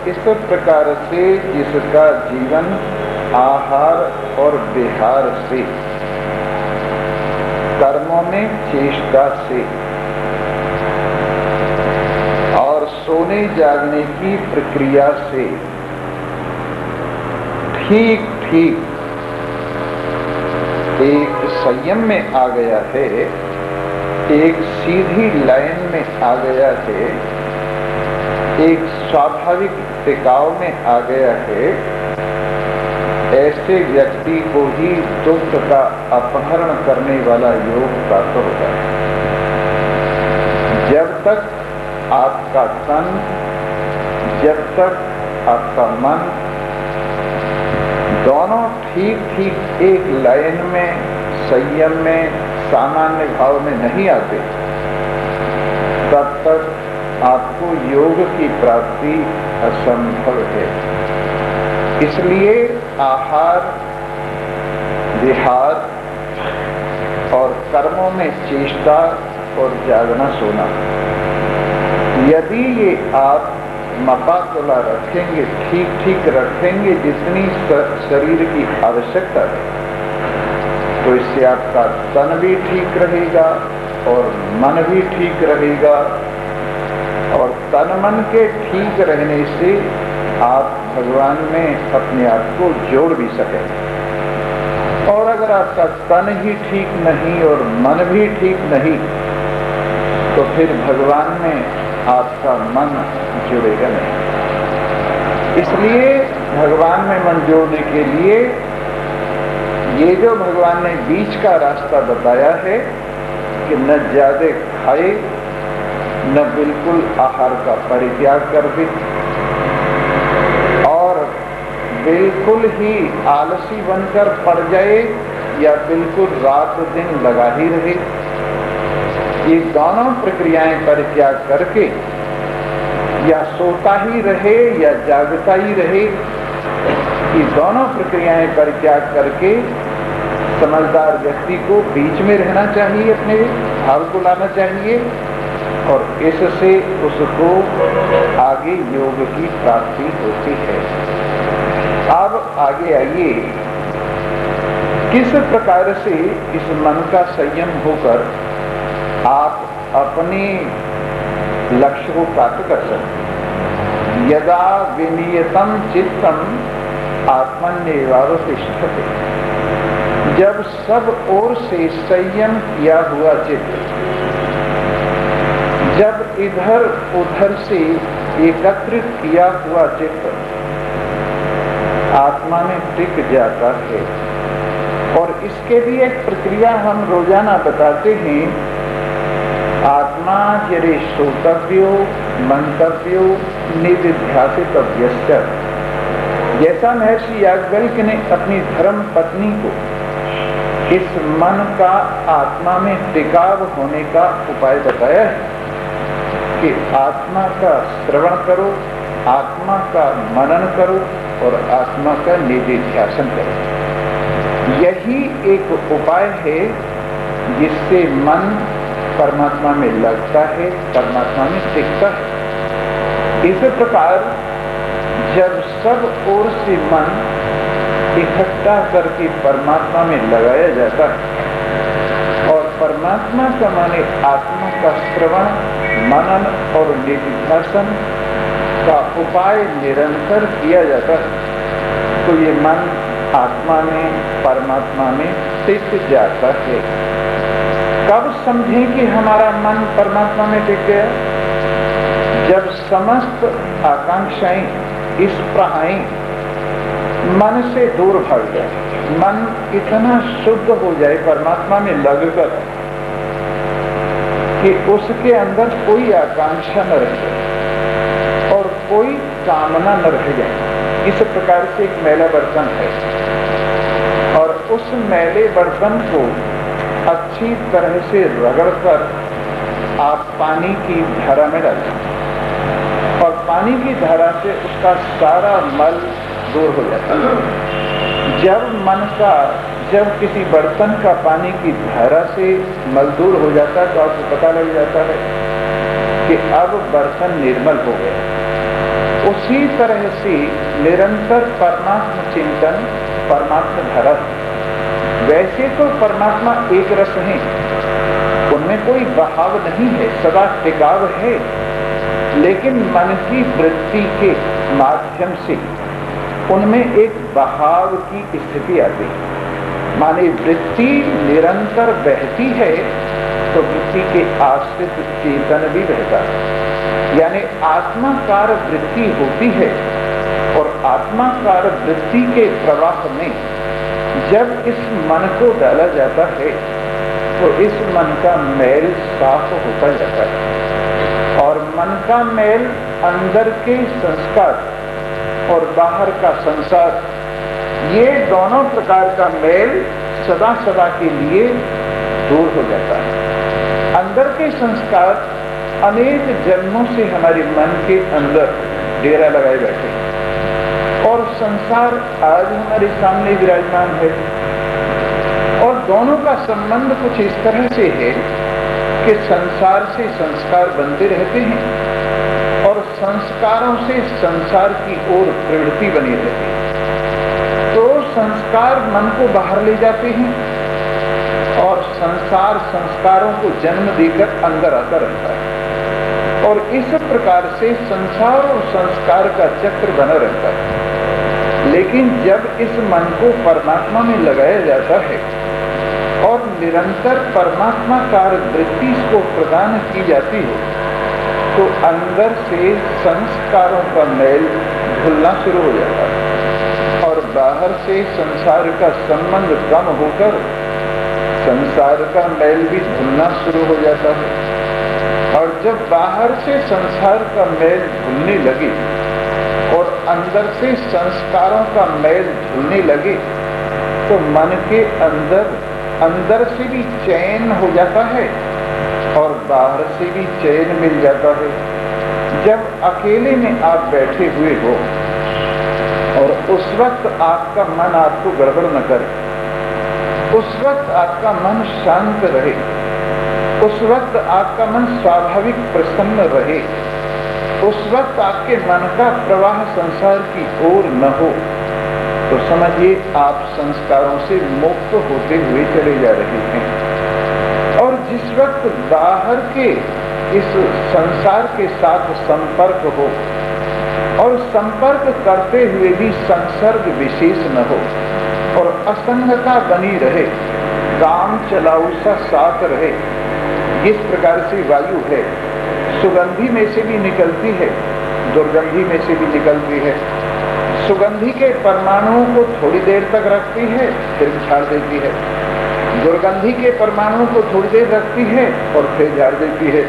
इस प्रकार से जिसका जीवन आहार और विहार से, कर्मों में चेष्टा से और सोने जागने की प्रक्रिया से ठीक ठीक एक संयम में आ गया है, एक सीधी लाइन में आ गया है, एक स्वाभाविक टिकाव में आ गया है, ऐसे व्यक्ति को ही दुख का अपहरण करने वाला योग प्राप्त होता है। जब तक आपका तन, जब तक आपका मन दोनों ठीक ठीक एक लाइन में, संयम में, सामान्य भाव में नहीं आते, तब तक आपको योग की प्राप्ति असंभव है। इसलिए आहार, विहार और कर्मों में चेष्टा और जागना सोना, यदि ये आप मपातुला रखेंगे, ठीक ठीक रखेंगे जितनी शरीर की आवश्यकता है, तो इससे आपका तन भी ठीक रहेगा और मन भी ठीक रहेगा, और तन मन के ठीक रहने से आप भगवान में अपने आप को जोड़ भी सकेंगे। और अगर आपका तन ही ठीक नहीं और मन भी ठीक नहीं, तो फिर भगवान में आपका मन जुड़ेगा नहीं। इसलिए भगवान में मन जोड़ने के लिए ये जो भगवान ने बीच का रास्ता बताया है कि न ज्यादा खाए, न बिल्कुल आहार का परित्याग कर दे, और बिल्कुल ही आलसी बनकर पड़ जाए या बिल्कुल रात दिन लगा ही रहे, ये दोनों प्रक्रियाएं परित्याग करके या सोता ही रहे या जागता ही रहे, ये दोनों प्रक्रियाएं परित्याग करके समझदार व्यक्ति को बीच में रहना चाहिए, अपने भाव को लाना चाहिए, और इससे उसको आगे योग की प्राप्ति होती है। अब आगे आइए, किस प्रकार से इस मन का संयम होकर आप अपने लक्ष्य को प्राप्त कर सकते हैं। यदा विनियतम चित्तम आत्मन्येवावतिष्ठते, जब सब ओर से संयम किया हुआ चित्त, जब इधर उधर से एकत्रित किया हुआ चित्त आत्मा में टिक जाता है, और इसके लिए एक प्रक्रिया हम रोजाना बताते हैं, आत्मा यदि श्रोतव्यो मंतव्यो निधिध्यासितव्यश्च। जैसा महर्षि याज्ञवल्क्य ने अपनी धर्म पत्नी को इस मन का आत्मा में टिकाव होने का उपाय बताया है कि आत्मा का श्रवण करो, आत्मा का मनन करो और आत्मा का निधिध्यासन करो। यही एक उपाय है जिससे मन परमात्मा में लगता है, परमात्मा में टिकता है। इस प्रकार जब सब ओर से मन इकट्ठा करके परमात्मा में लगाया जाता है, और परमात्मा का माने आत्मा का श्रवण, मनन और निधिध्यासन का उपाय निरंतर किया जाता है, तो ये मन आत्मा में, परमात्मा में टिक जाता है। कब समझें कि हमारा मन परमात्मा में टिक गया? जब समस्त आकांक्षाएं, स्पृहाएं मन से दूर भाग जाए, मन इतना शुद्ध हो जाए परमात्मा में लगकर कि उसके अंदर कोई आकांक्षा न रह जाए और कोई कामना न रह जाए। इस प्रकार से एक मैला बर्तन है, और उस मैले बर्तन को अच्छी तरह से रगड़कर आप पानी की धारा में डालें, और पानी की धारा से उसका सारा मल दूर हो जाता है। जब किसी बर्तन का पानी की धारा से मल दूर हो जाता है, तो आपको पता लग जाता है कि अब बर्तन निर्मल हो गया। उसी तरह से निरंतर परमात्मा चिंतन, परमात्मा धरा। वैसे तो परमात्मा एक रस है, उनमें कोई बहाव नहीं है, सदा टिकाव है, लेकिन मन की वृत्ति के माध्यम से उनमें एक बहाव की स्थिति आती है। माने वृत्ति निरंतर बहती है तो वृत्ति के आश्रित चेतन भी बहता है, यानी आत्माकार वृत्ति होती है। और आत्माकार वृत्ति के प्रवाह में जब इस मन को डाला जाता है तो इस मन का मैल साफ होता जाता है। और मन का मैल अंदर के संस्कार और बाहर का संसार, ये दोनों प्रकार का मैल सदा सदा के लिए दूर हो जाता है। अंदर के संस्कार अनेक जन्मों से हमारे मन के अंदर डेरा लगाए बैठे हैं और संसार आज हमारे सामने विराजमान है। और दोनों का संबंध कुछ इस तरह से है कि संसार से संस्कार बनते रहते हैं और संस्कारों से संसार की ओर प्रवृत्ति बनी रहती है। तो संस्कार मन को बाहर ले जाते हैं और संसार संस्कारों को जन्म देकर अंदर आता रहता है। और इस प्रकार से संसार और संस्कार का चक्र बना रहता है। लेकिन जब इस मन को परमात्मा में लगाया जाता है और निरंतर परमात्माकार वृत्ति को प्रदान की जाती हो तो अंदर से संस्कारों का मैल धुलना शुरू हो जाता है और बाहर से संसार का संबंध कम होकर संसार का मैल भी धुलना शुरू हो जाता है। और जब बाहर से संसार का मैल धुलने लगे और अंदर से संस्कारों का मैल धुलने लगे तो मन के अंदर से भी चैन हो जाता है और बाहर से भी चैन मिल जाता है। जब अकेले में आप बैठे हुए हो और उस वक्त आपका मन आपको गड़बड़ न करे, उस वक्त आपका मन शांत रहे, उस वक्त आपका मन स्वाभाविक प्रसन्न रहे, उस वक्त आपके मन का प्रवाह संसार की ओर न हो, तो समझिए आप संस्कारों से मुक्त होते हुए चले जा रहे हैं। और जिस वक्त बाहर के इस संसार के साथ संपर्क हो और संपर्क करते हुए भी संसर्ग विशेष न हो और असंगता बनी रहे, काम चलाऊ सा साथ रहे, जिस प्रकार से वायु है सुगंधी में से भी निकलती है, दुर्गंधी में से भी निकलती है। सुगंधी के परमाणुओं को थोड़ी देर तक रखती है फिर झाड़ देती है, दुर्गंधी के परमाणुओं को थोड़ी देर रखती है और फिर झाड़ देती है।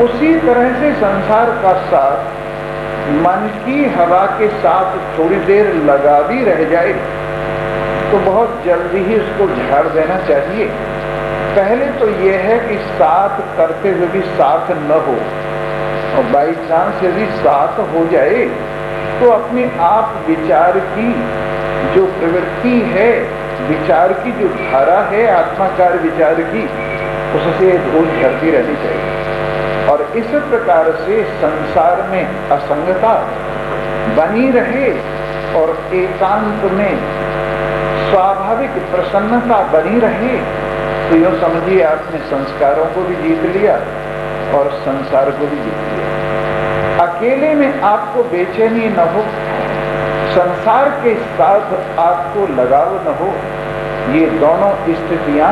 उसी तरह से संसार का साथ मन की हवा के साथ थोड़ी देर लगा भी रह जाए तो बहुत जल्दी ही उसको झाड़ देना चाहिए। पहले तो यह है कि साथ करते हुए भी साथ न हो, और बाई चांस यदि साथ हो जाए तो अपने आप विचार की जो प्रवृत्ति है, विचार की जो धारा है, आत्माकार विचार की, उससे धूल झड़ती रहनी चाहिए। और इस प्रकार से संसार में असंगता बनी रहे और एकांत में स्वाभाविक प्रसन्नता बनी रहे तो यूँ समझिए आपने संस्कारों को भी जीत लिया और संसार को भी जीत लिया। अकेले में आपको बेचैनी न हो, संसार के साथ आपको लगाव न हो, ये दोनों स्थितियां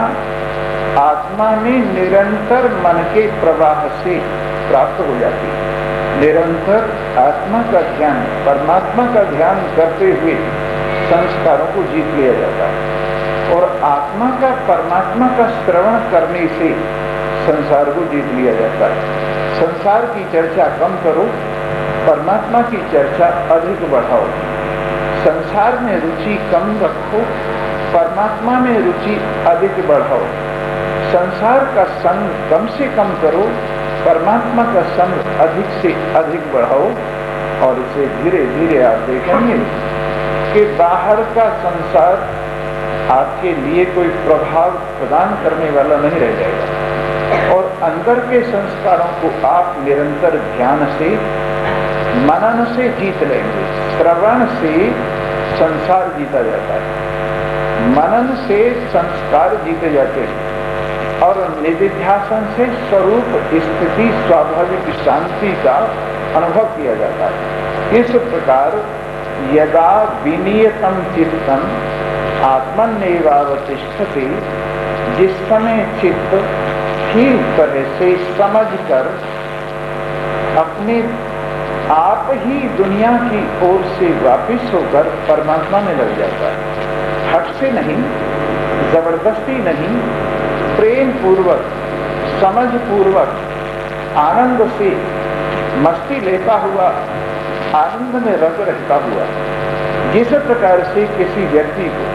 आत्मा में निरंतर मन के प्रवाह से प्राप्त हो जाती है। निरंतर आत्मा का ध्यान, परमात्मा का ध्यान करते हुए संस्कारों को जीत लिया जाता है और आत्मा का परमात्मा का श्रवण करने से संसार को जीत लिया जाता है। संसार की चर्चा कम करो, परमात्मा की चर्चा अधिक बढ़ाओ। संसार में रुचि कम रखो, परमात्मा में रुचि अधिक बढ़ाओ। संसार का संग कम से कम करो, परमात्मा का संग अधिक से अधिक बढ़ाओ। और इसे धीरे धीरे आप देखेंगे कि बाहर का संसार आपके लिए कोई प्रभाव प्रदान करने वाला नहीं रह जाएगा और अंदर के संस्कारों को आप निरंतर ध्यान से मनन से जीत लेंगे। श्रवण से संसार जीता जाता है, मनन से संस्कार जीते जाते हैं और निधिध्यासन से स्वरूप स्थिति स्वाभाविक शांति का अनुभव किया जाता है। इस प्रकार यदा विनियतम चित्तम आत्मन्येवावतिष्ठति, जिस समय चित्त ठीक तरह से समझकर अपने आप ही दुनिया की ओर से वापिस होकर परमात्मा में लग जाता है, हट से नहीं, जबरदस्ती नहीं, प्रेम पूर्वक, समझ पूर्वक, आनंद से मस्ती लेता हुआ, आनंद में रत रहता हुआ, जिस प्रकार से किसी व्यक्ति को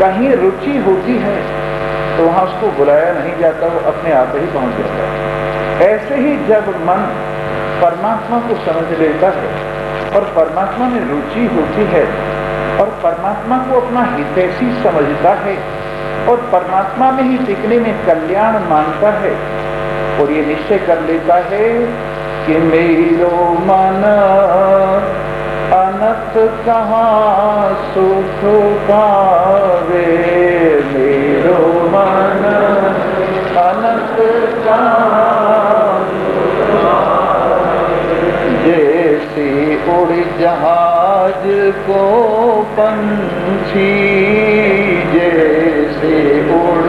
कहीं रुचि होती है तो वहां उसको बुलाया नहीं जाता, वो अपने आप ही पहुंच जाता है। ऐसे ही जब मन परमात्मा को समझ लेता है और परमात्मा में रुचि होती है और परमात्मा को अपना हितैषी समझता है और परमात्मा में ही टिकने में कल्याण मानता है और ये निश्चय कर लेता है कि मेरो मन अनंत कहाँ सुख पावे, मेरो मन अनंत कहाँ सुख पावे, जैसे उड़ जहाज को पंछी, जैसे उड़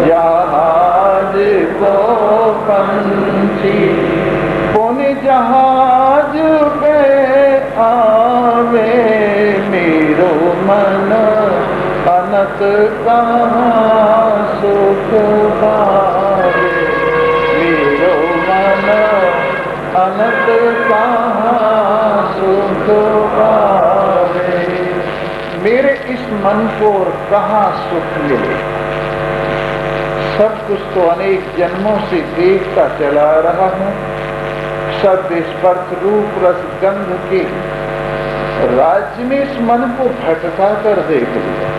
जहाज को पंछी, पुन जहाज पे आवे, मेरो मन अनंत कहाँ सुख पावे, मेरो मन अनंत कहाँ सुख पावे। मेरे इस मन को और कहाँ सुख मिले, सब कुछ तो अनेक जन्मों से देखता चला रहा हूँ, शब्द स्पर्श रूप रस गंध के राज्य में इस मन को भटका कर देख लिया,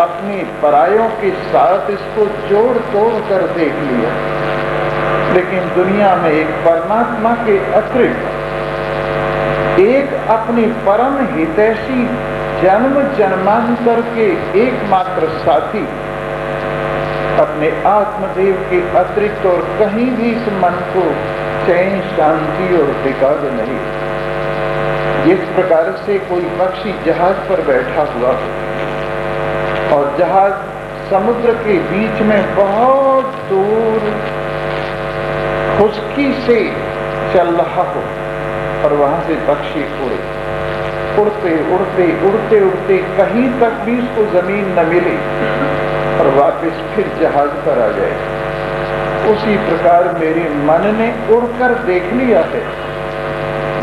अपनी परायों के साथ इसको जोड़ तोड़ कर देख लिया, लेकिन दुनिया में एक परमात्मा के अतिरिक्त एक अपनी परम हितैषी जन्म जन्मांतर के एकमात्र साथी अपने आत्मदेव के अतिरिक्त और कहीं भी इस मन को चैन शांति और टिकाव नहीं। जिस प्रकार से कोई पक्षी जहाज पर बैठा हुआ हो और जहाज समुद्र के बीच में बहुत दूर खुशकी से चल रहा हो और वहां से पक्षी उड़ते उड़ते उड़ते उड़ते कहीं तक भी उसको जमीन न मिले और वापस फिर जहाज पर आ जाए, उसी प्रकार मेरे मन ने उड़कर देख लिया है,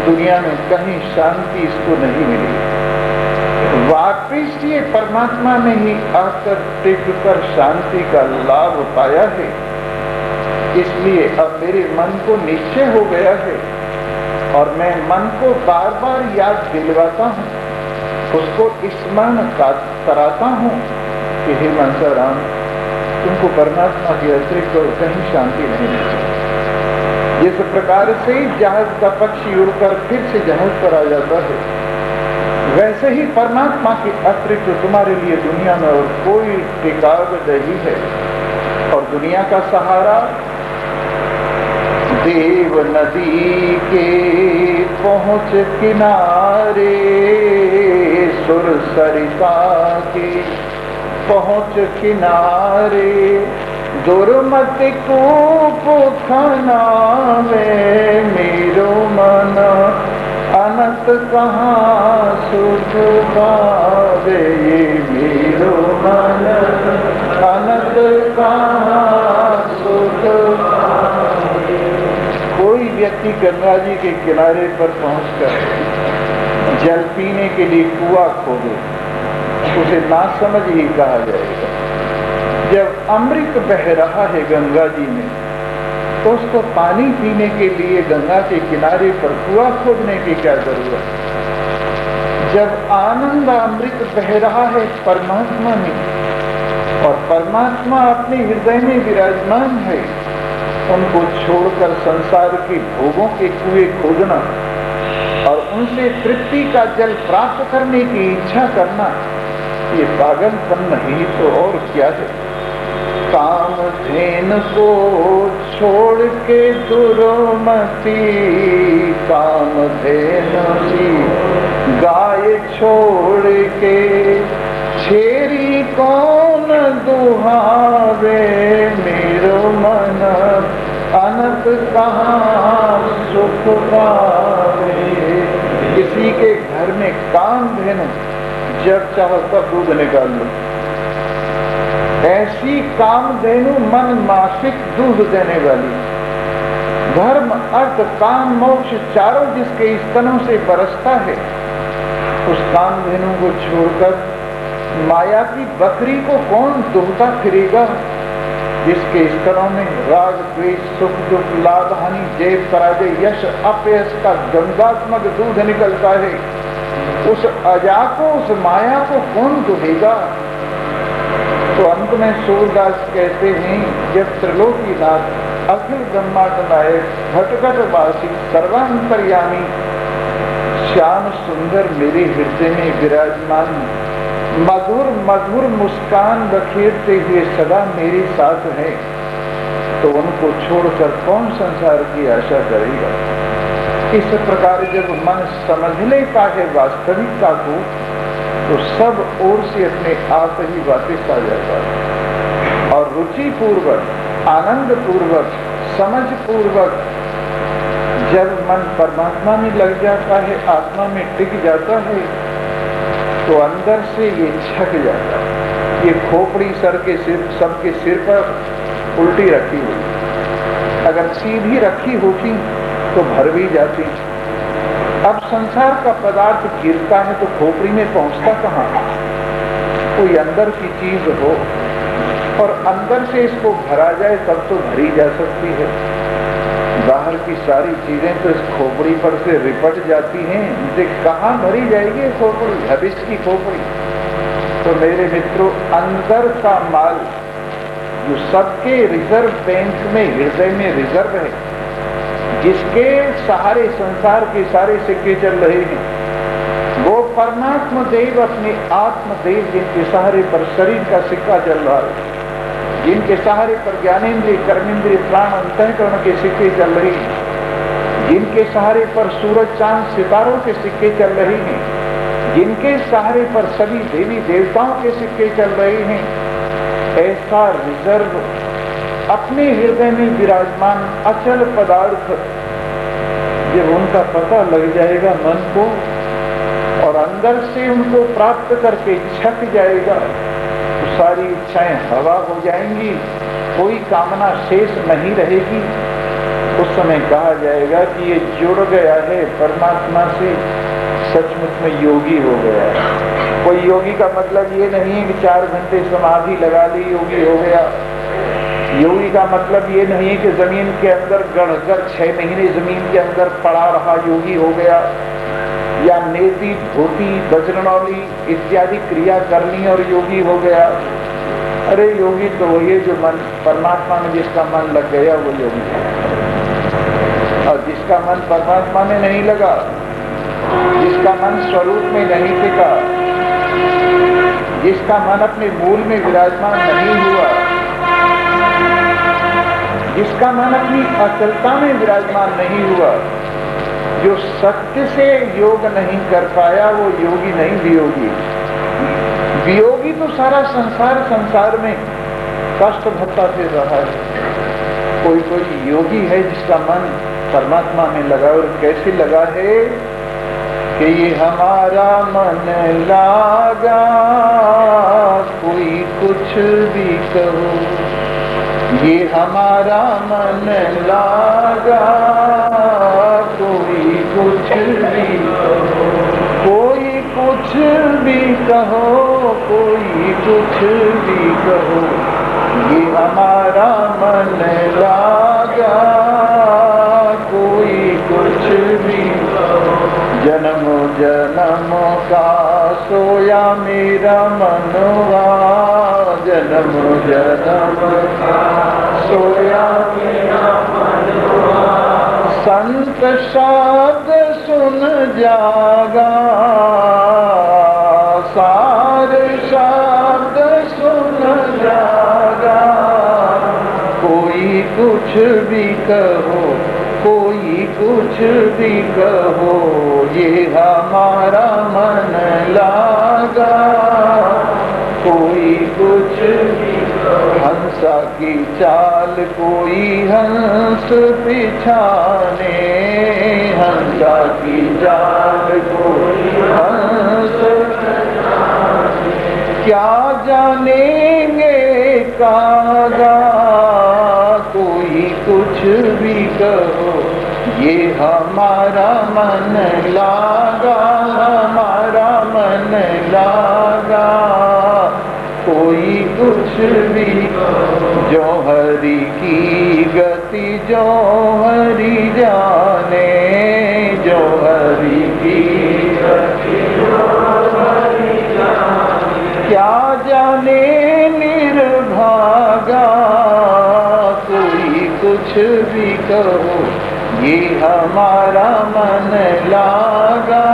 दुनिया में कहीं शांति इसको नहीं मिली, वापिस ये परमात्मा में ही आकर टिक कर शांति का लाभ पाया है। इसलिए अब मेरे मन को निश्चय हो गया है और मैं मन को बार बार याद दिलवाता हूँ, उसको स्मरण कराता हूँ कि हे मनसाराम, तुमको परमात्मा के अतिरिक्त और कहीं शांति नहीं मिलती। जिस प्रकार से जहाज का पक्षी उड़कर फिर से जहाज पर आ जाता है, वैसे ही परमात्मा के अतिरिक्त तुम्हारे लिए दुनिया में और कोई टिकाव नहीं है। और दुनिया का सहारा देव नदी के पहुँच किनारे, सुर सरिता के पहुँच किनारे, दुर्मत कूप खनावे, मेरो मन अनंत कहाँ सुख पावे, मेरो मन अनंत कहाँ सुख पावे। कोई व्यक्ति गंगा जी के किनारे पर पहुंचकर जल पीने के लिए कुआं खोदे, उसे नासमझ ही कहा जाएगा। जब अमृत बह रहा है गंगा जी में, तो उसको पानी पीने के लिए गंगा के किनारे पर कुआं खोदने की क्या जरूरत। जब आनंद अमृत बह रहा है परमात्मा में और परमात्मा अपने हृदय में विराजमान है, उनको छोड़कर संसार के भोगों के कुएं खोदना उनसे तृप्ति का जल प्राप्त करने की इच्छा करना, ये पागलपन नहीं तो और क्या है। कामधेनु को छोड़ के दुर्मति, कामधेनु सी गाय छोड़ के छेरी कौन दुहावे, मेरो मन अनंत कहाँ सुख पावे। किसी के घर में कामधेनु जब चाहो तब दूध निकाल लो, ऐसी कामधेनु मन मासिक दूध देने वाली, धर्म अर्थ काम मोक्ष चारों जिसके स्तनों से बरसता है, उस कामधेनु को छोड़कर माया की बकरी को कौन दुहता फिरेगा। जिसके स्तनों में राग द्वेष सुख दुख लाभ हानि जय पराजय यश अपयश का गंगात्मक दूध निकलता है, उस अजा को उस माया को कौन दुहेगा। तो अंत में सूरदास कहते हैं, जब त्रिलोकीनाथ अखिल ब्रह्मांड नायक घट वासी सर्वांतर्यामी श्याम सुंदर मेरे हृदय में विराजमान, मधुर मधुर मुस्कान बखेरते हुए सदा मेरे साथ है, तो उनको छोड़कर कौन संसार की आशा करेगा। इस प्रकार जब मन समझ लेता है वास्तविकता को, तो सब ओर से अपने आप ही वापस आ जाता है और रुचि पूर्वक आनंद पूर्वक समझ पूर्वक जब मन परमात्मा में लग जाता है, आत्मा में टिक जाता है, तो अंदर से ये छक जाता है। ये खोपड़ी सर के सिर सबके सिर पर उल्टी रखी हुई, अगर सीधी रखी होती तो भर भी जाती। अब संसार का पदार्थ गिरता है तो खोपड़ी में पहुंचता कहाँ। कोई अंदर की चीज हो और अंदर से इसको भरा जाए तब तो भरी जा सकती है। बाहर की सारी चीजें तो इस खोपड़ी पर से रिपट जाती हैं, इसे कहाँ भरी जाएगी खोपड़ी, भविष्य की खोपड़ी। तो मेरे मित्रों, अंदर का माल जो सबके रिजर्व बैंक में हृदय में रिजर्व है, जिसके सहारे संसार के सारे सिक्के चल रहे हैं, वो परमात्मा देव अपने आत्मदेव जिनके सहारे पर शरीर का सिक्का चल रहा है, जिनके सहारे पर ज्ञानेन्द्रिय कर्मेंद्रिय प्राण अंतःकरण के सिक्के चल रहे हैं, जिनके सहारे पर सूरज चांद सितारों के सिक्के चल रहे हैं, जिनके सहारे पर सभी देवी देवताओं के सिक्के चल रहे हैं, ऐसा रिजर्व अपने हृदय में विराजमान अचल पदार्थ जब उनका पता लग जाएगा मन को और अंदर से उनको प्राप्त करके छक जाएगा, तो सारी इच्छाएं हवा हो जाएंगी, कोई कामना शेष नहीं रहेगी। उस समय कहा जाएगा कि ये जुड़ गया है परमात्मा से, सचमुच में योगी हो गया है। कोई योगी का मतलब ये नहीं है कि 4 घंटे समाधि लगा ली योगी हो गया। योगी का मतलब ये नहीं है कि जमीन के अंदर गढ़कर 6 महीने जमीन के अंदर पड़ा रहा योगी हो गया, या नेति धोती बजरनौली इत्यादि क्रिया कर ली और योगी हो गया। अरे योगी तो ये जो मन परमात्मा में जिसका मन लग गया वो योगी है, और जिसका मन परमात्मा में नहीं लगा, जिसका मन स्वरूप में नहीं टिका, जिसका मन अपने मूल में विराजमान नहीं हुआ, जिसका मन अपनी अचलता में विराजमान नहीं हुआ, जो सत्य से योग नहीं कर पाया वो योगी नहीं वियोगी। वियोगी तो सारा संसार में कष्ट भत्ता से रहा है। कोई योगी है जिसका मन परमात्मा में लगा, और कैसे लगा है कि ये हमारा मन लागा, कोई कुछ भी कहो, ये हमारा मन लागा, कोई कुछ भी कहो, कोई कुछ भी कहो, कोई कुछ भी कहो, ये हमारा मन लागा, कोई कुछ भी कहो। जन्म जन्म का सोया मेरा मनवा, जन्म जन्म का सोया मेरा मनवा, संत शब्द सुन जागा, सार शब्द सुन जागा। कोई कुछ भी कहो, कोई कुछ भी कहो, ये हमारा मन लागा। कोई कुछ भी कहो, हंसा की चाल कोई हंस पिछाने, हंसा की चाल कोई हंस पिछाने। क्या जानेंगे कागा, कोई कुछ भी कहो, ये हमारा मन लागा, हमारा मन लागा। कोई कुछ भी कहो, जो हरि की गति जो हरि जाने, जो हरि की गति जो हरि जाने। क्या जाने निर्भागा, कोई कुछ भी कहो, ये हमारा मन लागा।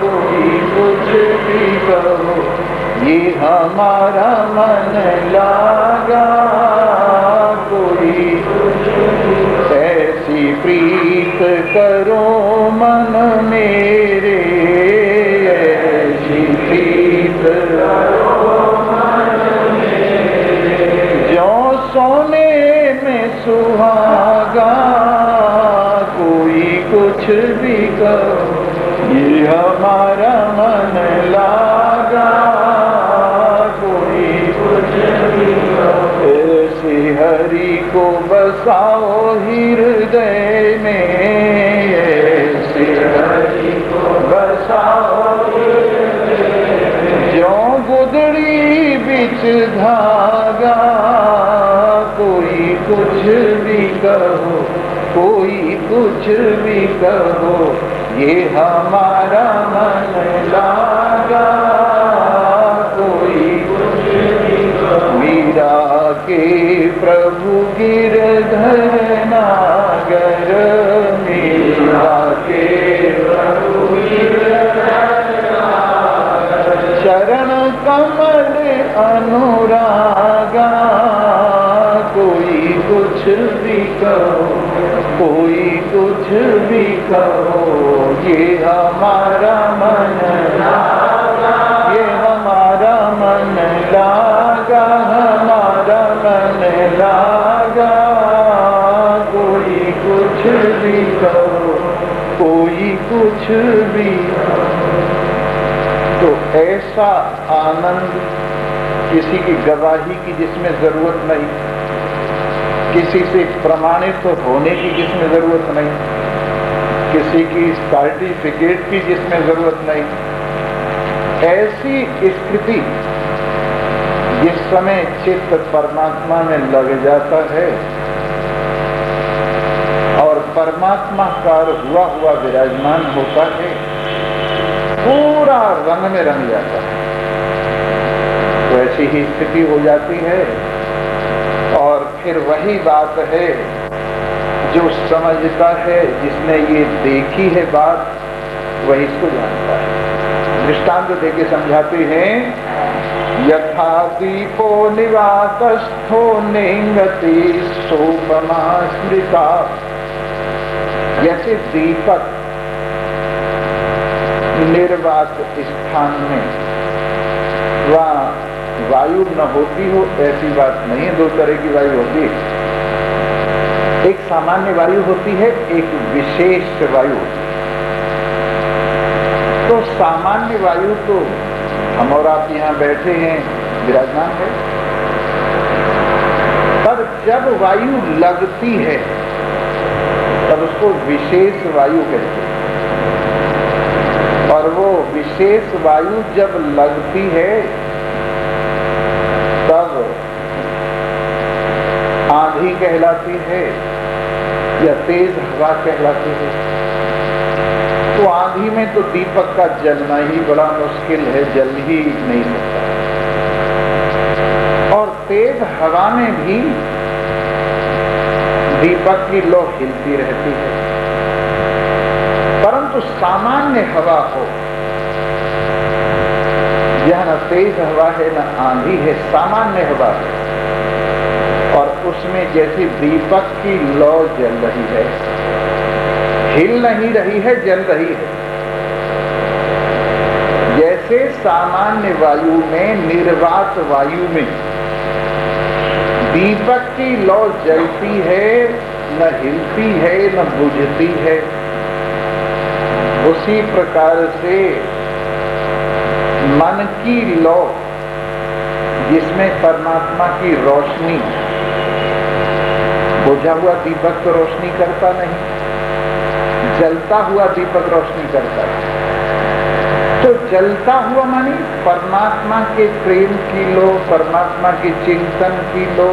कोई कुछ भी कहो, ये हमारा मन लागा। कोई कुछ भी, ऐसी प्रीत करो मन मेरे, ऐसी प्रीत करो मन मेरे, जो सोने में सुहागा। कोई कुछ भी कहो, ये हमारा मन लागा। कोई कुछ भी कहो, ऐसे हरि को बसाओ हृदय में, ऐसे हरि को बसाओ हृदय में। जो गुदड़ी बिच धागा, कोई कुछ भी कहो, कोई कुछ भी कहो, ये हमारा मन लागा। कोई कुछ भी कहो, मीरा के प्रभु गिरधर नागर, मीरा के प्रभु गिरधर नागर। चरण कमल अनुरागा, कोई कुछ भी कहो, कोई कुछ भी कहो, ये हमारा मन लागा, ये हमारा मन लागा, हमारा मन लागा। कोई कुछ भी कहो, कोई कुछ भी। तो ऐसा आनंद किसी की गवाही की जिसमें जरूरत नहीं, किसी से प्रमाणित होने की जिसमें जरूरत नहीं, किसी की सर्टिफिकेट की जिसमें जरूरत नहीं, ऐसी स्थिति जिस समय चित्त परमात्मा में लग जाता है और परमात्मा का हुआ हुआ विराजमान होता है, पूरा रंग में रंग जाता है। तो ऐसी ही स्थिति हो जाती है। और फिर वही बात है, जो समझता है, जिसने ये देखी है बात, वही इसको जानता है। दृष्टांत देके समझाते हैं, यथा दीपो निवातस्थो नेंगति सोपमा स्मृता। जैसे दीपक निर्वात स्थान में वहाँ वायु न होती हो, ऐसी बात नहीं है। दो तरह की वायु होती है, एक सामान्य वायु होती है, एक विशेष वायु होती है। तो सामान्य वायु तो हम और आप यहाँ बैठे हैं, विराजमान है, पर जब वायु लगती है तब उसको विशेष वायु कहते हैं। और वो विशेष वायु जब लगती है तब आंधी कहलाती है या तेज हवा कहलाती है। तो आंधी में तो दीपक का जलना ही बड़ा मुश्किल है, जल ही नहीं सकता। और तेज हवा में भी दीपक की लौ हिलती रहती है, तो सामान्य हवा हो, यह न तेज हवा है न आंधी है, सामान्य हवा है, और उसमें जैसे दीपक की लौ जल रही है, हिल नहीं रही है, जल रही है। जैसे सामान्य वायु में, निर्वात वायु में दीपक की लौ जलती है, न हिलती है न बुझती है, उसी प्रकार से मन की लौ जिसमें परमात्मा की रोशनी, बुझा हुआ दीपक तो रोशनी करता नहीं, जलता हुआ दीपक रोशनी करता है। तो जलता हुआ मानी परमात्मा के प्रेम की लो, परमात्मा के चिंतन की लो,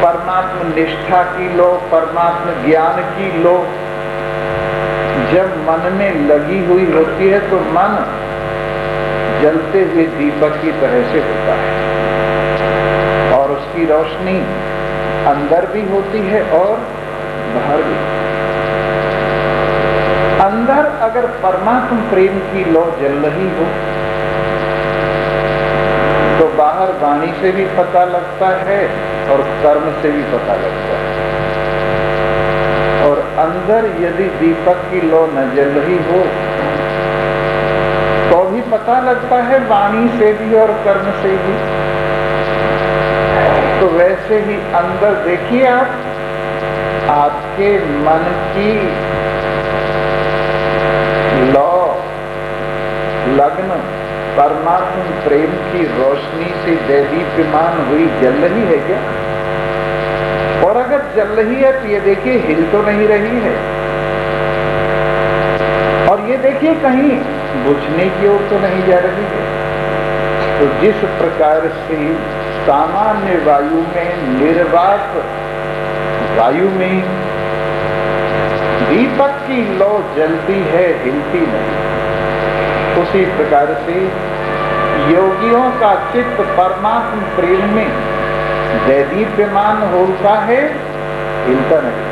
परमात्मा निष्ठा की लो, परमात्मा ज्ञान की लो जब मन में लगी हुई होती है तो मन जलते हुए दीपक की तरह से होता है, और उसकी रोशनी अंदर भी होती है और बाहर भी। अंदर अगर परमात्मा प्रेम की लौ जल रही हो तो बाहर वाणी से भी पता लगता है और कर्म से भी पता लगता है, और अंदर यदि दीपक की लौ न जल रही हो तो भी पता लगता है वाणी से भी और कर्म से भी। तो वैसे ही अंदर देखिए आप, आपके मन की लौ लग्न परमात्मा प्रेम की रोशनी से दैदीप्यमान हुई जल रही है क्या? और अगर जल रही है तो ये देखिए हिल तो नहीं रही है, और ये देखिए कहीं बुझने की ओर तो नहीं जा रही है। तो जिस प्रकार से सामान्य वायु में, निर्वात वायु में दीपक की लौ जलती है, हिलती नहीं, उसी प्रकार से योगियों का चित्त परमात्मा प्रेम में दैदीप्यमान होता है, हिलता नहीं,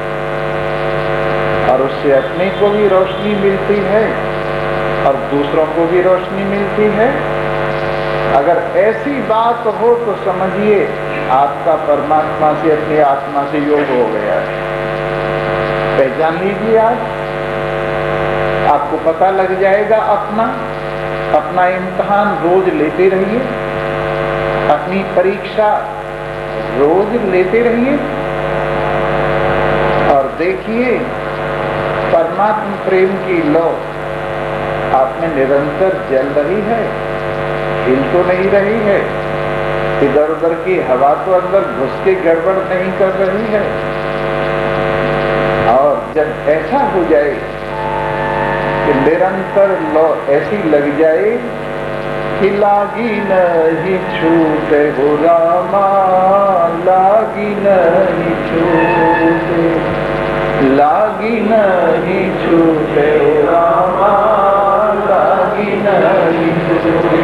और उससे अपने को भी रोशनी मिलती है और दूसरों को भी रोशनी मिलती है। अगर ऐसी बात हो तो समझिए आपका परमात्मा से, अपनी आत्मा से योग हो गया है। पहचान लीजिए आप, आपको पता लग जाएगा। अपना इम्तिहान रोज लेते रहिए, अपनी परीक्षा रोज लेते रहिए, और देखिए परमात्मा प्रेम की लौ आप में निरंतर जल रही है, हिल तो नहीं रही है, इधर उधर की हवा तो अंदर घुस के गड़बड़ नहीं कर रही है। और जब ऐसा हो जाए कि निरंतर लौ ऐसी लग जाए कि लागी नहीं छूटे हो रामा, लागी नहीं छूटे, लागी नहीं छूटे हो रामा, लागी नहीं छूटे,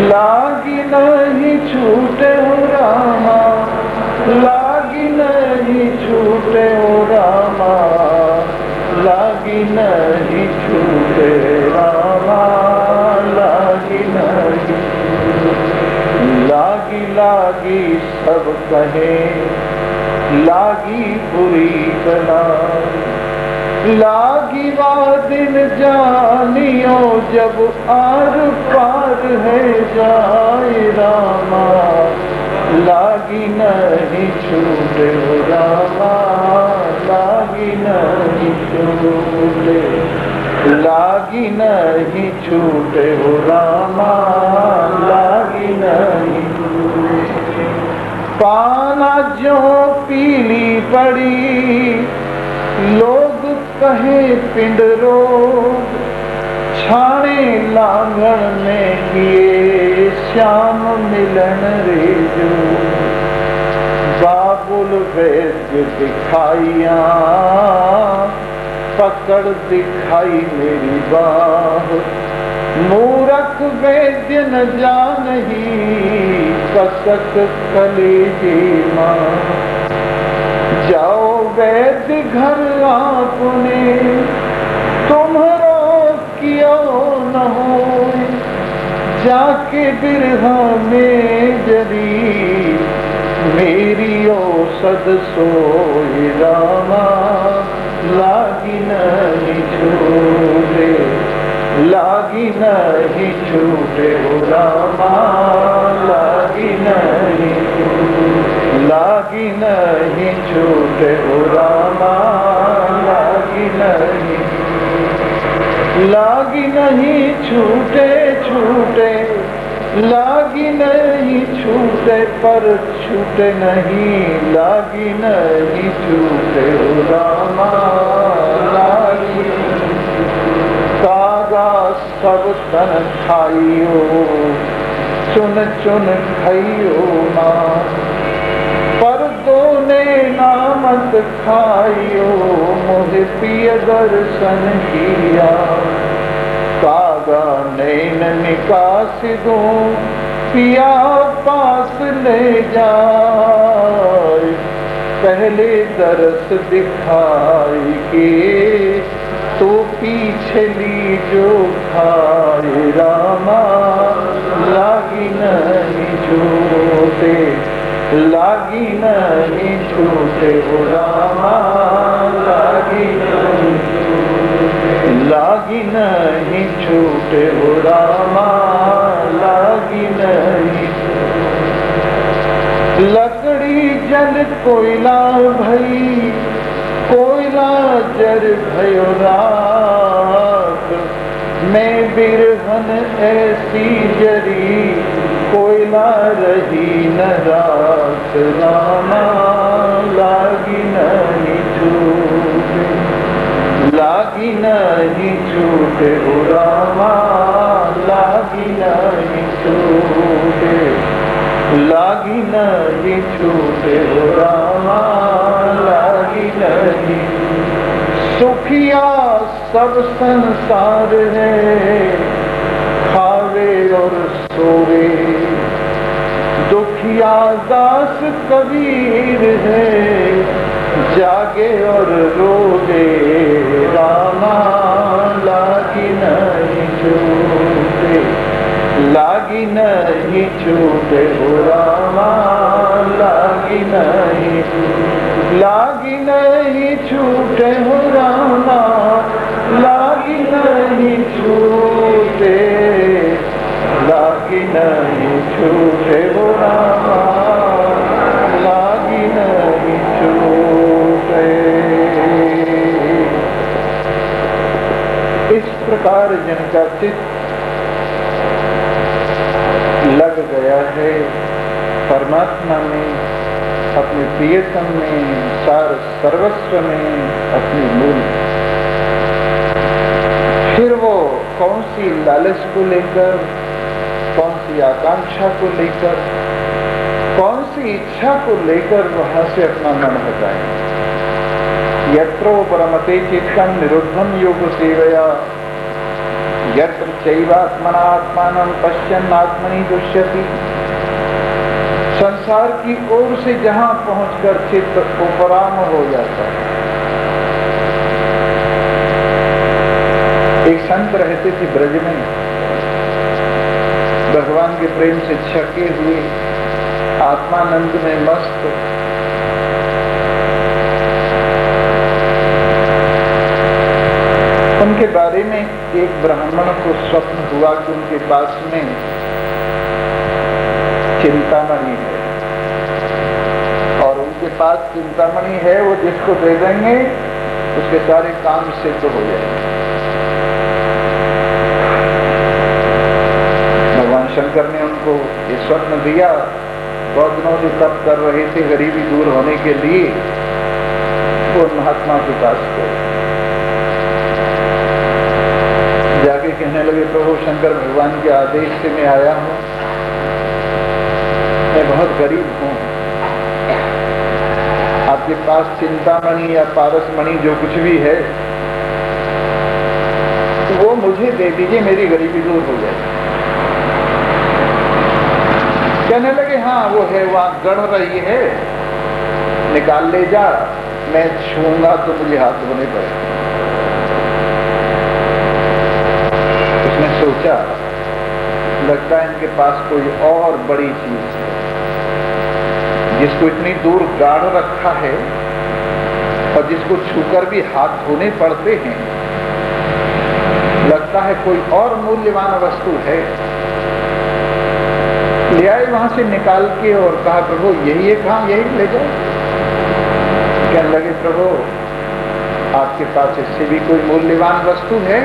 लागी नहीं छूटे हो रामा, लागी नहीं छूटे हो रामा, लागी नहीं छूटे रामा, लागी नहीं, लागी लागी सब कहे, लागी बुरी बला, लागी वा दिन जानियो जब आर पार है जाए रामा, लागी नहीं छूटे हो रामा, लागी नहीं छूटे, लागी नहीं छूटे हो रामा, लागी नहीं। पाना जो पीली पड़ी लोग कहे पिंड रोग, छाने लांगण में किए श्याम मिलन रे जो, बाबुल वैद्य दिखाइया पकड़ दिखाई मेरी बाह, मूरख वैद्य न जानही कसक कलेजे मां, जाओ वैद्य घर आपने जाके बिरहा में जरी मेरी औसत सोई रामा लागी नहीं छूटे, लागी नहीं छूटे हो रामा लागी नहीं, लागी नहीं छूटे हो रामा लागी नहीं, लागी नहीं छूटे छूटे, लागी नहीं छूटे पर छूटे नहीं, लागी नहीं छूटे हो रामा लागी। कागा सब तन खाइयो चुन चुन खाइयो मां, पर दोने नामत खाइयो मोहे पिय दर्शन किया। कागा नैन निकास दो पिया पास ले जाए, पहले दरस दिखाई के तो पीछे ली जो खाए रामा लागी नहीं छूटे, लागी नहीं छूटे हो रामा लागी नहीं, लागी नहीं छूटे हो रामा लागी नहीं। लकड़ी जल कोयला भई, कोयला जर भयो राख, मैं बिरहन ऐसी जरी कोयला रही न राख रामा लागी नहीं छूटे, लागी नहीं छूटे हो रामा लागी नहीं छूटे, लागी नहीं छूटे हो रामा लागी नहीं। सुखिया सब संसार है खावे और सोवे, दुखिया दास कबीर है जागे और रोवे रामा लागी नहीं छूटे, लागी नहीं छूटे हो रामा लागी नहीं, लागी नहीं छूटे हो रामा लागी नहीं छूटे, लागी नहीं छूटे हो रामा लागी नहीं छूटे। इस प्रकार जिनका चित्त लग गया है परमात्मा में, अपने प्रियतम में, सार सर्वस्व में, अपनी मूल, फिर वो कौन सी लालच को लेकर, कौन सी आकांक्षा को लेकर, कौन सी इच्छा को लेकर वहां से अपना मन हटाए। यत्रो परमते चित्तम निरुद्धम योग सेवया, यत्र चैवात्मनात्मानं पश्यन् आत्मनि दुष्यति। संसार की ओर से जहां पहुंचकर चित्त उपराम हो जाता है। एक संत रहते थे ब्रज में, भगवान के प्रेम से छके हुए, आत्मानंद में मस्त। उनके बारे में एक ब्राह्मण को स्वप्न हुआ कि उनके पास में चिंतामणि है, और उनके पास चिंतामणि है, वो जिसको दे देंगे उसके सारे काम सिद्ध हो जाएंगे। भगवान शंकर ने उनको ये स्वप्न दिया। बहुत दिनों से तप कर रहे थे गरीबी दूर होने के लिए, वो महात्मा के पास गए, जाके कहने लगे प्रभु शंकर भगवान के आदेश से मैं आया हूं, मैं बहुत गरीब हूं, आपके पास चिंतामणि या पारसमणि जो कुछ भी है वो मुझे दे दीजिए, मेरी गरीबी दूर हो जाए। कहने लगे हाँ वो है, वहां गढ़ रही है, निकाल ले जा, मैं छूंगा तो मुझे हाथ धोने पड़े। उसने सोचा लगता है इनके पास कोई और बड़ी चीज है जिसको इतनी दूर गाड़ रखा है और जिसको छूकर भी हाथ धोने पड़ते हैं। लगता है कोई और मूल्यवान वस्तु है। ले आए वहां से निकाल के और कहा प्रभु यही है, कहाँ यही ले जाओ। कहने लगे प्रभु आपके पास इससे भी कोई मूल्यवान वस्तु है?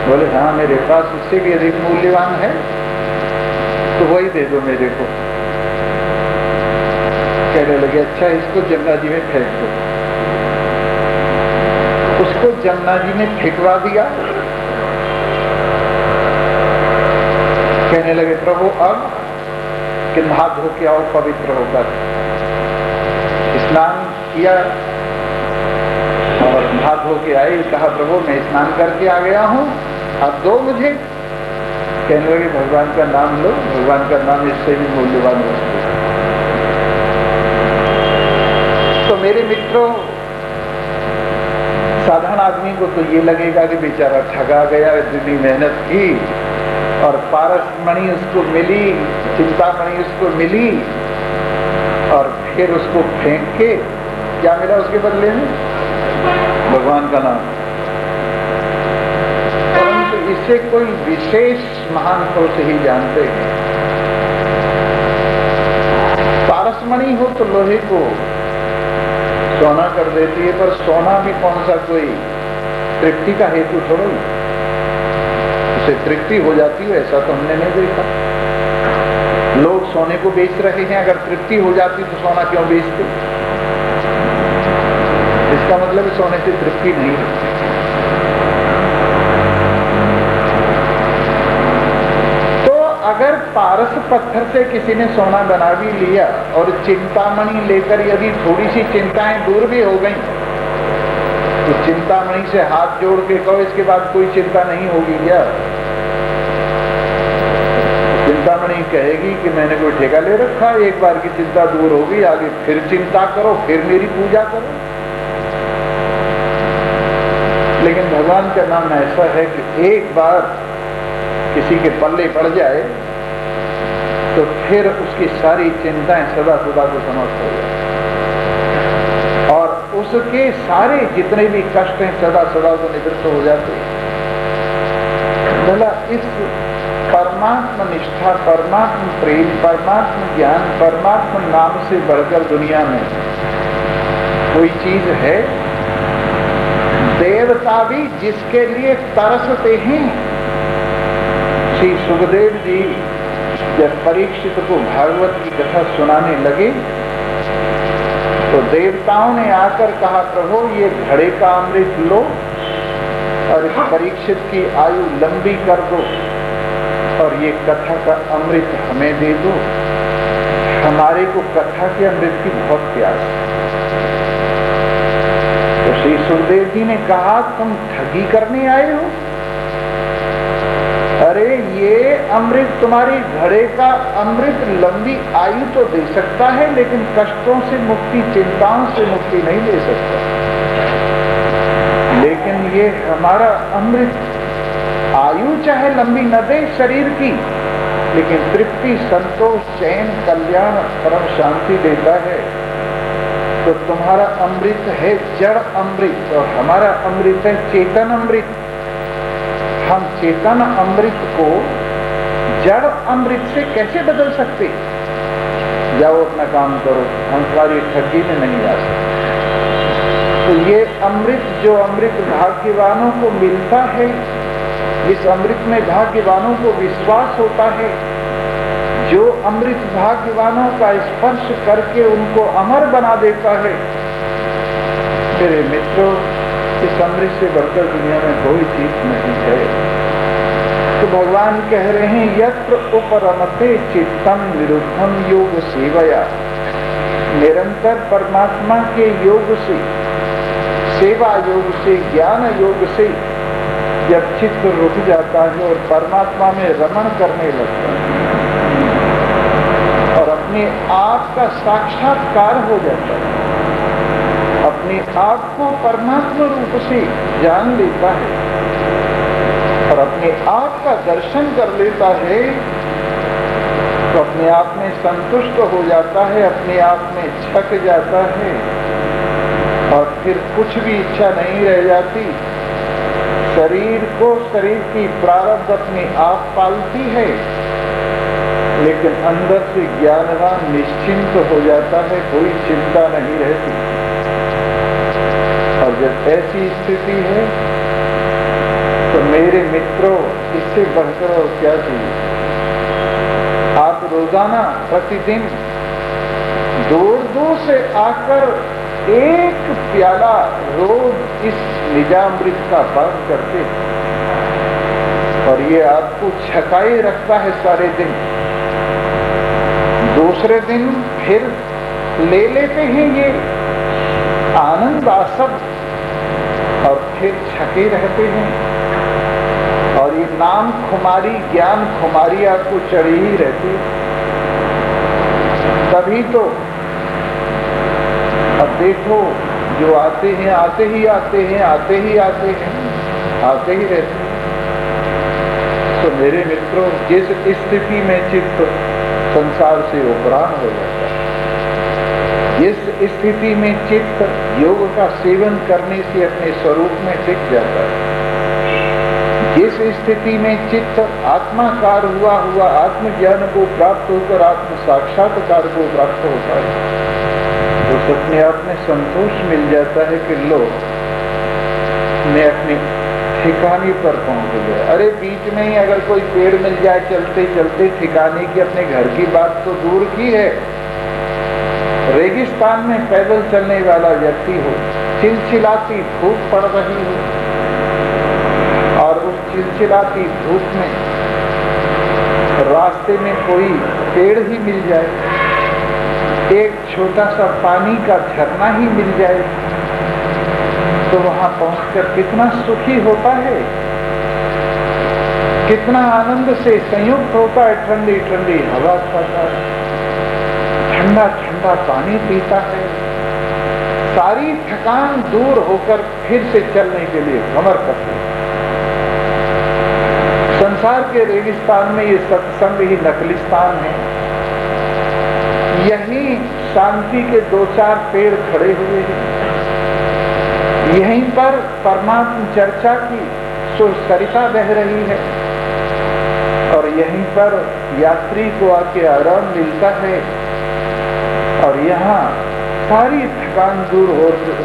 बोले हाँ मेरे पास इससे भी अधिक मूल्यवान है, तो वही दे दो मेरे को। कहने लगे अच्छा इसको जमुना जी में फेंक दो। उसको जमुना जी में फेंकवा दिया। कहने लगे प्रभु अब कि नहा धो के आओ पवित्र होकर। स्नान किया और नहा धो के आए। कहा प्रभु मैं स्नान करके आ गया हूं, अब दो मुझे। कहने लगे भगवान का नाम लो, भगवान का नाम इससे भी मूल्यवान वस्तु है। तो मेरे मित्रों साधारण आदमी को तो ये लगेगा कि बेचारा ठगा गया, इतनी मेहनत की और पारस मणि उसको मिली, चिंतामणि उसको मिली और फिर उसको फेंक के क्या मिला उसके बदले में? भगवान का नाम। परंतु इसे कोई विशेष महान पुरुष ही जानते हैं। पारसमणि हो तो लोहे को सोना कर देती है, पर सोना भी कौन सा कोई तृप्ति का हेतु थोड़ा ही। उसे तृप्ति हो जाती है ऐसा तो हमने नहीं देखा। लोग सोने को बेच रहे हैं, अगर तृप्ति हो जाती तो सोना क्यों बेचते? इसका मतलब सोने से तृप्ति नहीं होती। तो अगर पारस पत्थर से किसी ने सोना बना भी लिया और चिंतामणि लेकर यदि थोड़ी सी चिंताएं दूर भी हो गई तो चिंतामणि से हाथ जोड़ के कहो इसके बाद कोई चिंता नहीं होगी क्या? चिंतामणि कहेगी कि मैंने कोई ठेका ले रखा, एक बार की चिंता दूर होगी, आगे फिर चिंता करो, फिर मेरी पूजा करो। लेकिन भगवान का नाम ऐसा है कि एक बार किसी के पल्ले पड़ जाए तो फिर उसकी सारी चिंताएं सदा सदा को समाप्त हो जाए और उसके सारे जितने भी कष्ट हैं सदा सदा को निवृत्त हो जाते हैं। भला इस परमात्मा निष्ठा, परमात्मा प्रेम, परमात्मा ज्ञान, परमात्मा नाम से बढ़कर दुनिया में कोई चीज है? देवता भी जिसके लिए तरसते हैं। श्री सुखदेव जी जब परीक्षित को भागवत की कथा सुनाने लगे तो देवताओं ने आकर कहा प्रभु ये घड़े का अमृत लो और इस परीक्षित की आयु लंबी कर दो और ये कथा का अमृत हमें दे दो, हमारे को कथा के अमृत की बहुत प्यास है। तो श्री सुखदेव जी ने कहा तुम ठगी करने आए हो? अरे ये अमृत तुम्हारी घड़े का अमृत लंबी आयु तो दे सकता है लेकिन कष्टों से मुक्ति, चिंताओं से मुक्ति नहीं दे सकता। लेकिन ये हमारा अमृत आयु चाहे लंबी न दे शरीर की, लेकिन तृप्ति, संतोष, चैन, कल्याण, परम शांति देता है। तो तुम्हारा अमृत है जड़ अमृत और हमारा अमृत है चेतन अमृत। हम चेतन अमृत को जड़ अमृत से कैसे बदल सकते? जाओ अपना काम करो, हम तुम्हारी ठगी में नहीं आ सकते। तो ये अमृत जो अमृत भाग्यवानों को मिलता है, इस अमृत में भाग्यवानों को विश्वास होता है, जो अमृत भाग्यवानों का स्पर्श करके उनको अमर बना देता है। मेरे मित्रों इस अमृत से बढ़कर दुनिया में कोई चीज नहीं है। तो भगवान कह रहे हैं यत्र उपरमते चित्तम विरुद्धम योग सेवया। निरंतर परमात्मा के योग से, सेवा योग से, ज्ञान योग से जब चित्त रुक जाता है और परमात्मा में रमण करने लगता है और अपने आप का साक्षात्कार हो जाता है, अपने आप को परमात्मा रूप से जान लेता है और अपने अपने आप का दर्शन कर लेता है तो अपने आप में संतुष्ट हो जाता है, अपने आप में छक जाता है और फिर कुछ भी इच्छा नहीं रह जाती। शरीर को शरीर की प्रारब्ध अपने आप पालती है, लेकिन अंदर से ज्ञानवान निश्चिंत हो जाता है, कोई चिंता नहीं रहती। और जब ऐसी स्थिति है तो मेरे मित्रों, इससे बढ़कर और क्या चाहिए। आप रोजाना प्रतिदिन दूर दूर से आकर एक प्याला रोज इस निजामृत का पान करते और ये आपको छकाए रखता है सारे दिन। दूसरे दिन फिर ले लेते हैं ये आनंद आसब और फिर छके रहते हैं और ये नाम खुमारी, ज्ञान खुमारी आपको चढ़ी ही रहती। तभी तो अब देखो, जो आते हैं आते ही आते हैं, आते ही आते हैं, आते ही रहते हैं। तो मेरे मित्रों, जिस स्थिति में चित्त संसार से उपराम हो जाता है, जिस स्थिति में चित्त योग का सेवन करने से अपने स्वरूप में टिक जाता है, जिस स्थिति में चित्त आत्माकार हुआ आत्मज्ञान को प्राप्त होकर आत्म साक्षात्कार को प्राप्त होता है, तो अपने आप में संतोष मिल जाता है कि लो, मैं अपने ठिकाने पर पहुंच गया। अरे बीच में ही अगर कोई पेड़ मिल जाए चलते चलते ठिकाने की, अपने घर की बात तो दूर की है, रेगिस्तान में पैदल चलने वाला व्यक्ति हो, चिलचिलाती धूप पड़ रही हो और उस चिलचिलाती धूप में रास्ते में कोई पेड़ ही मिल जाए, एक छोटा सा पानी का झरना ही मिल जाए, तो वहां पहुंचकर कितना सुखी होता है, कितना आनंद से संयुक्त होता है। ठंडी ठंडी हवा खाता है, ठंडा ठंडा पानी पीता है, सारी थकान दूर होकर फिर से चलने के लिए भ्रमर करते हैं। संसार के रेगिस्तान में ये सत्संग ही नकलिस्तान है। यहीं शांति के दो चार पेड़ खड़े हुए हैं, यहीं पर परमात्म चर्चा की सुसरिता बह रही है और यहीं पर यात्री को आके आराम मिलता है और यहाँ सारी थकान दूर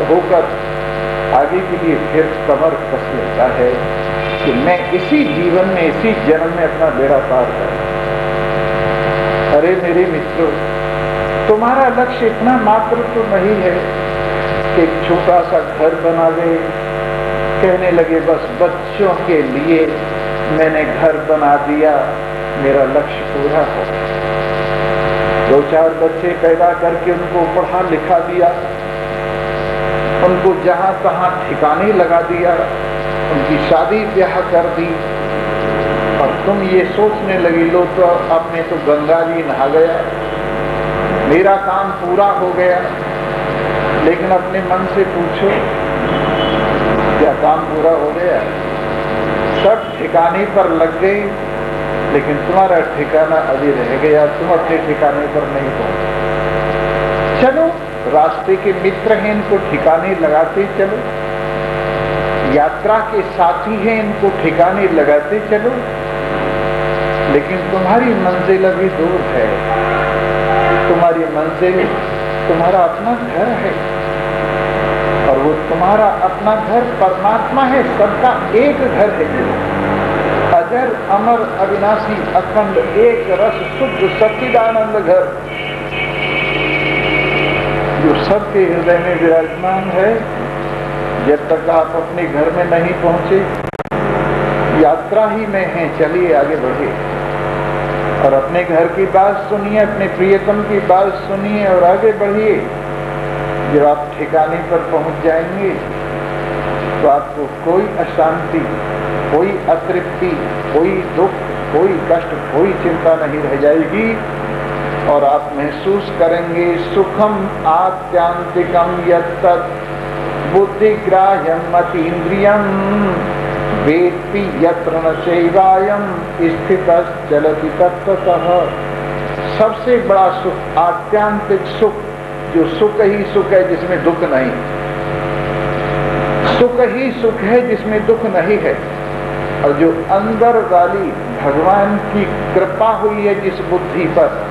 होकर आगे के लिए फिर कमर कस लेता है कि मैं इसी जीवन में, इसी जन्म में अपना बेड़ा पार करूं। अरे मेरे मित्रों, तुम्हारा लक्ष्य इतना मात्र तो नहीं है कि एक छोटा सा घर बना गए, कहने लगे बस बच्चों के लिए मैंने घर बना दिया, मेरा लक्ष्य पूरा हो। दो चार बच्चे पैदा करके उनको पढ़ा लिखा दिया, उनको जहां तहां ठिकाने लगा दिया, उनकी शादी ब्याह कर दी और तुम ये सोचने लगी लो तो अब मैं तो गंगा जी नहा गया, मेरा काम पूरा हो गया। लेकिन अपने मन से पूछो, क्या काम पूरा हो गया? सब ठिकाने पर लग गए, लेकिन तुम्हारा ठिकाना अभी रह गया, तुम अपने ठिकाने पर नहीं पहुंचे। चलो, रास्ते के मित्र हैं, इनको ठिकाने लगाते चलो, यात्रा के साथी हैं, इनको ठिकाने लगाते चलो, लेकिन तुम्हारी मंजिल अभी दूर है। तुम्हारी मंजिल तुम्हारा अपना घर है और वो तुम्हारा अपना घर परमात्मा है, सबका एक घर है, अजर अमर अविनाशी अखंड एक रस शुद्ध सच्चिदानंद घर, जो सबके हृदय में विराजमान है। जब तक आप अपने घर में नहीं पहुंचे, यात्रा ही में हैं, चलिए आगे बढ़िए और अपने घर की बात सुनिए, अपने प्रियतम की बात सुनिए और आगे बढ़िए। जब आप ठिकाने पर पहुंच जाएंगे तो आपको कोई अशांति, कोई अतृप्ति, कोई दुख, कोई कष्ट, कोई चिंता नहीं रह जाएगी और आप महसूस करेंगे सुखम आत्यांतिकम यत्तत् बुद्धिग्राह्यम अतीन्द्रियम वेत्ति यत्र न चैवायं स्थितश्चलति तत्त्वतः। सबसे बड़ा सुख, आत्यांतिक सुख, जो सुख ही सुख है जिसमें दुख नहीं, सुख ही सुख है जिसमें दुख नहीं है। और जो अंदर वाली भगवान की कृपा हुई है जिस बुद्धि पर,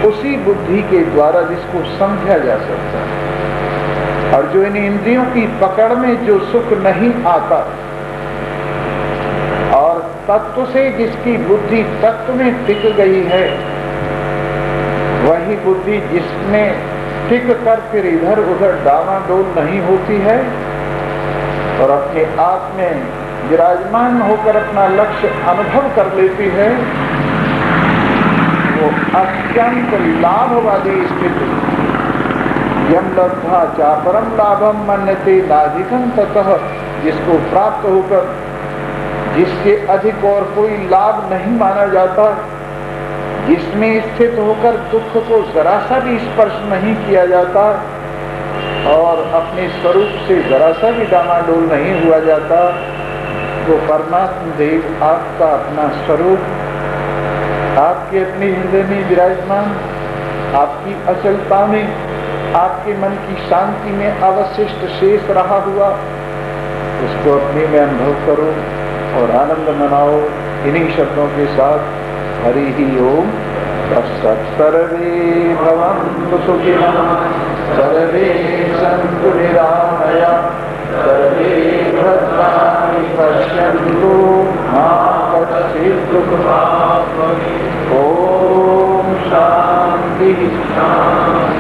उसी बुद्धि के द्वारा जिसको समझा जा सकता है। और जो इन इंद्रियों की पकड़ में जो सुख नहीं आता, और तत्व से जिसकी बुद्धि तत्व में टिक गई है, वही बुद्धि जिसमें टिक कर फिर इधर उधर डावाडोल नहीं होती है और अपने आप में विराजमान होकर अपना लक्ष्य अनुभव कर लेती है, वो अत्यंत लाभ वाली स्थिति। यम लब्धा चापरम लाभम मन्यते नाधिकं ततः, जिसको प्राप्त होकर जिसके अधिक और कोई लाभ नहीं माना जाता, जिसमें स्थित होकर दुख को जरा सा भी स्पर्श नहीं किया जाता और अपने स्वरूप से जरा सा भी डामाडोल नहीं हुआ जाता, वो परमात्मा देव आपका अपना स्वरूप, आपके अपने हृदय में विराजमान, आपकी अचलता में, आपके मन की शांति में अवशिष्ट शेष रहा हुआ, उसको अपने में अनुभव करो और आनंद मनाओ। इन्हीं शब्दों के साथ हरि ही ओम तत्सत्। सर्वे भवन्तु सुखिनः, सर्वे सन्तु निरामयाः, सर्वे भद्राणि पश्यन्तु मा कश्चित् दुःखभाग् भवेत्। ओम शांति शांति।